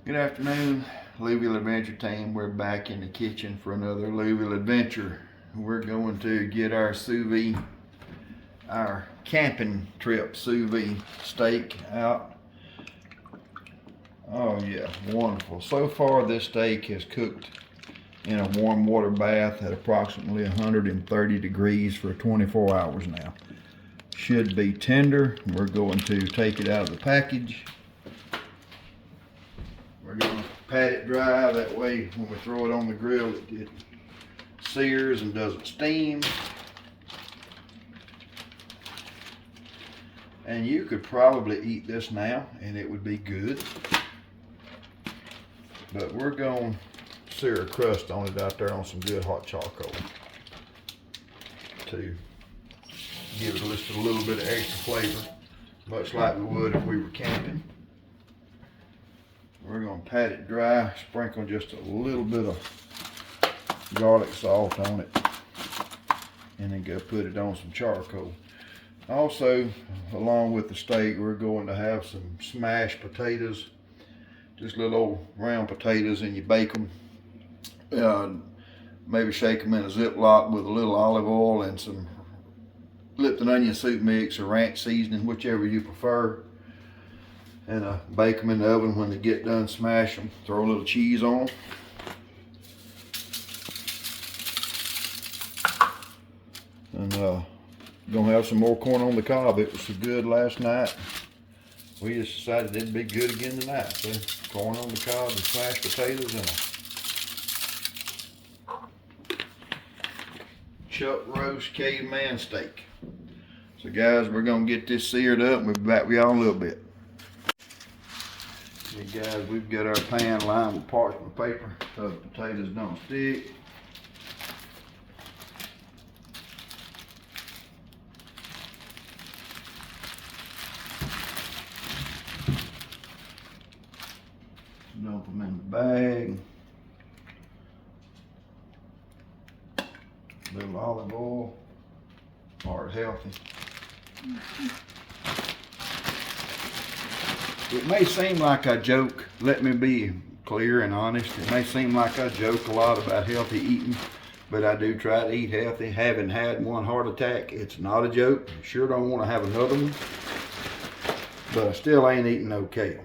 Good afternoon, Louisville Adventure Team. We're back in the kitchen for another Louisville Adventure. We're going to get our sous vide, our camping trip sous vide steak out. Oh yeah, wonderful. So far this steak has cooked in a warm water bath at approximately 130 degrees for 24 hours now. Should be tender. We're going to take it out of the package. We're going to pat it dry, that way when we throw it on the grill it sears and doesn't steam. And you could probably eat this now and it would be good. But we're going to sear a crust on it out there on some good hot charcoal to give it just a little bit of extra flavor, much like we would if we were camping. We're going to pat it dry, sprinkle just a little bit of garlic salt on it, and then go put it on some charcoal. Also, along with the steak, we're going to have some smashed potatoes, just little old round potatoes, and you bake them. Maybe shake them in a Ziploc with a little olive oil and some Lipton onion soup mix or ranch seasoning, whichever you prefer. And bake them in the oven. When they get done, smash them, throw a little cheese on them. And gonna have some more corn on the cob. It was so good last night. We just decided it'd be good again tonight. So corn on the cob and smashed potatoes and a chuck roast caveman steak. So guys, we're gonna get this seared up and we'll be back with y'all in a little bit. Okay guys, we've got our pan lined with parchment paper so the potatoes don't stick. Dump them in the bag. A little olive oil, heart healthy. It may seem like I joke, let me be clear and honest, it may seem like I joke a lot about healthy eating, but I do try to eat healthy. Having had one heart attack, it's not a joke. Sure don't want to have another one, but I still ain't eating no kale.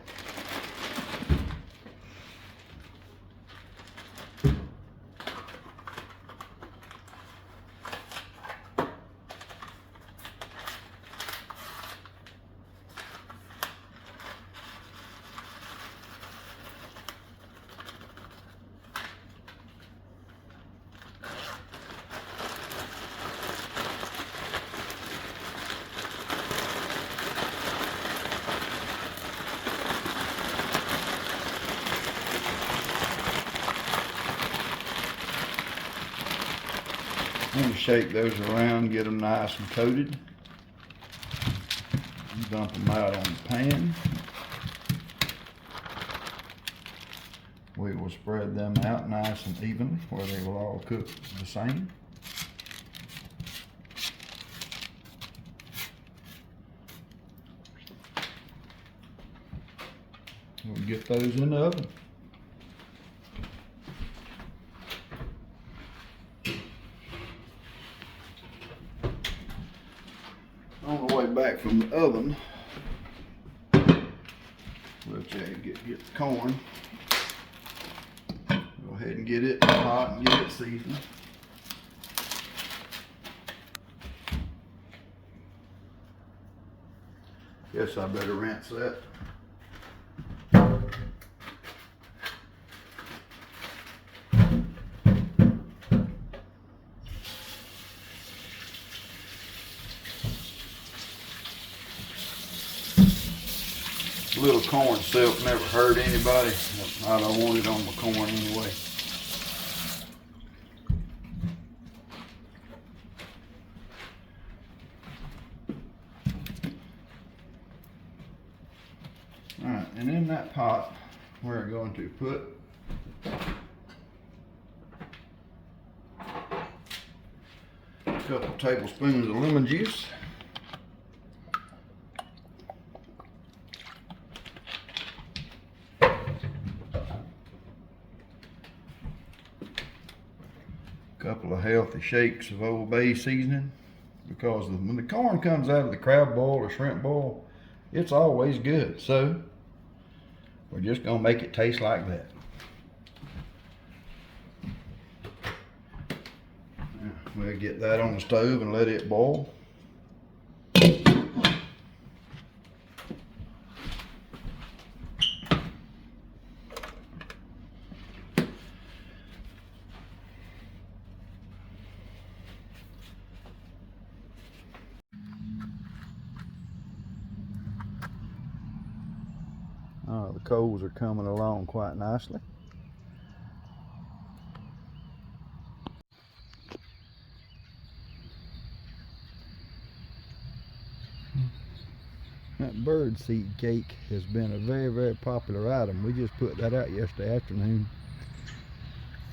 And shake those around, get them nice and coated. Dump them out on the pan. We will spread them out nice and evenly where they will all cook the same. We'll get those in the oven. On the way back from the oven, we'll get the corn. Go ahead and get it hot and get it seasoned. Guess I better rinse that. A little corn silk never hurt anybody. I don't want it on my corn anyway. Alright, and in that pot we're going to put a couple tablespoons of lemon juice. couple of healthy shakes of Old Bay seasoning, because when the corn comes out of the crab boil or shrimp boil, it's always good. So we're just gonna make it taste like that. We'll get that on the stove and let it boil. The coals are coming along quite nicely. That birdseed cake has been a very, very popular item. We just put that out yesterday afternoon,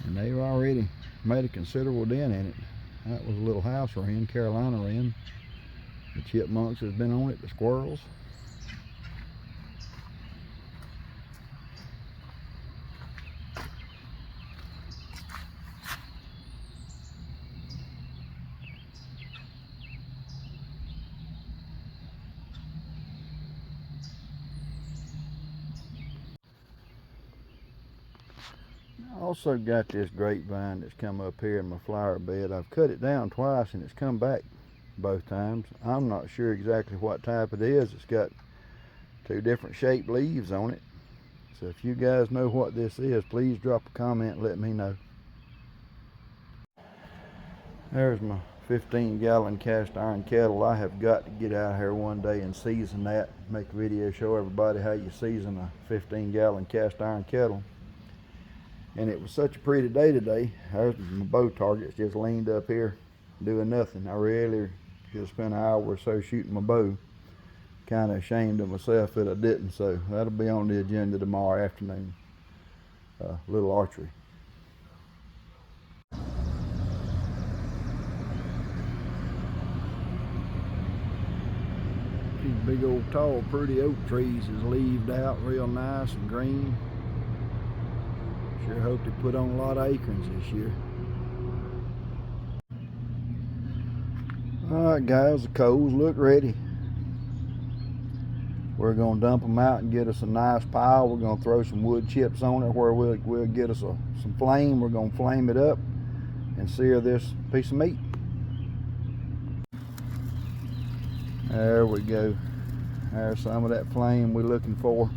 and they've already made a considerable dent in it. That was a little house wren, Carolina wren. The chipmunks has been on it, the squirrels. I also got this grapevine that's come up here in my flower bed. I've cut it down twice and it's come back both times. I'm not sure exactly what type it is. It's got two different shaped leaves on it. So if you guys know what this is, please drop a comment and let me know. There's my 15-gallon cast iron kettle. I have got to get out here one day and season that. Make a video, show everybody how you season a 15-gallon cast iron kettle. And it was such a pretty day today. There's my bow targets just leaned up here doing nothing. I really should have spent an hour or so shooting my bow. Kind of ashamed of myself that I didn't, so that'll be on the agenda tomorrow afternoon. Little archery. These big old tall pretty oak trees is leaved out real nice and green. Sure hope they put on a lot of acorns this year. Alright guys, the coals look ready. We're going to dump them out and get us a nice pile. We're going to throw some wood chips on it where we'll get us some flame. We're going to flame it up and sear this piece of meat. There we go. There's some of that flame we're looking for.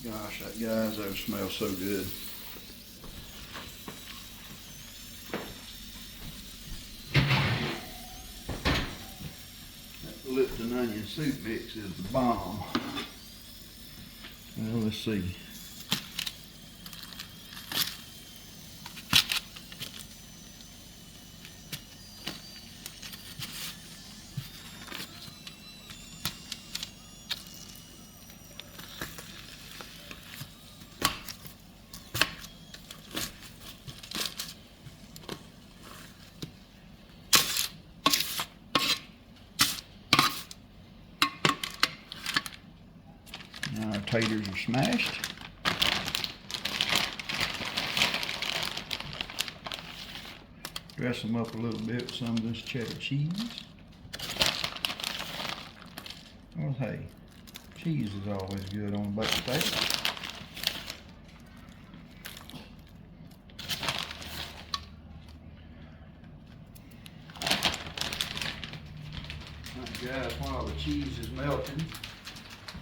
Gosh, that guy's oven smells so good. That Lipton onion soup mix is the bomb. Well, let's see. Now our taters are smashed. Dress them up a little bit with some of this cheddar cheese. Well, hey, cheese is always good on a baked potato. Guys, while the cheese is melting,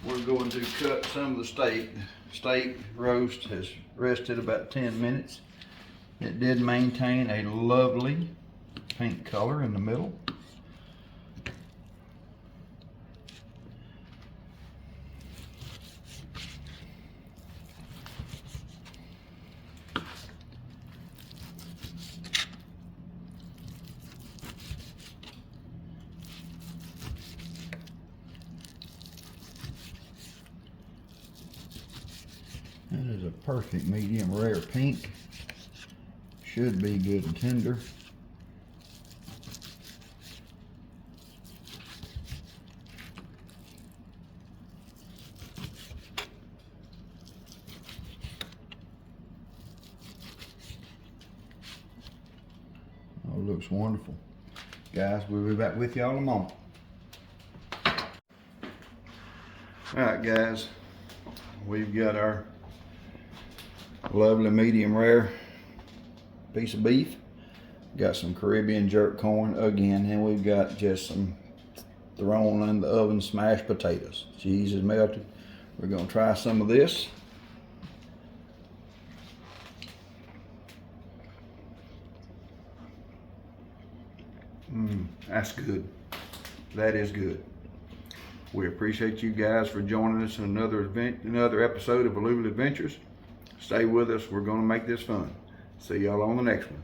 we're going to cut some of the steak. Steak roast has rested about 10 minutes. It did maintain a lovely pink color in the middle. That is a perfect medium rare pink. Should be good and tender. Oh, it looks wonderful. Guys, we'll be back with y'all in a moment. Alright guys, we've got our lovely medium rare piece of beef. Got some Caribbean jerk corn again, and we've got just some thrown in the oven smashed potatoes. Cheese is melted. We're gonna try some of this. That's good. That is good. We appreciate you guys for joining us in another episode of Louisville Adventures. Stay with us. We're going to make this fun. See y'all on the next one.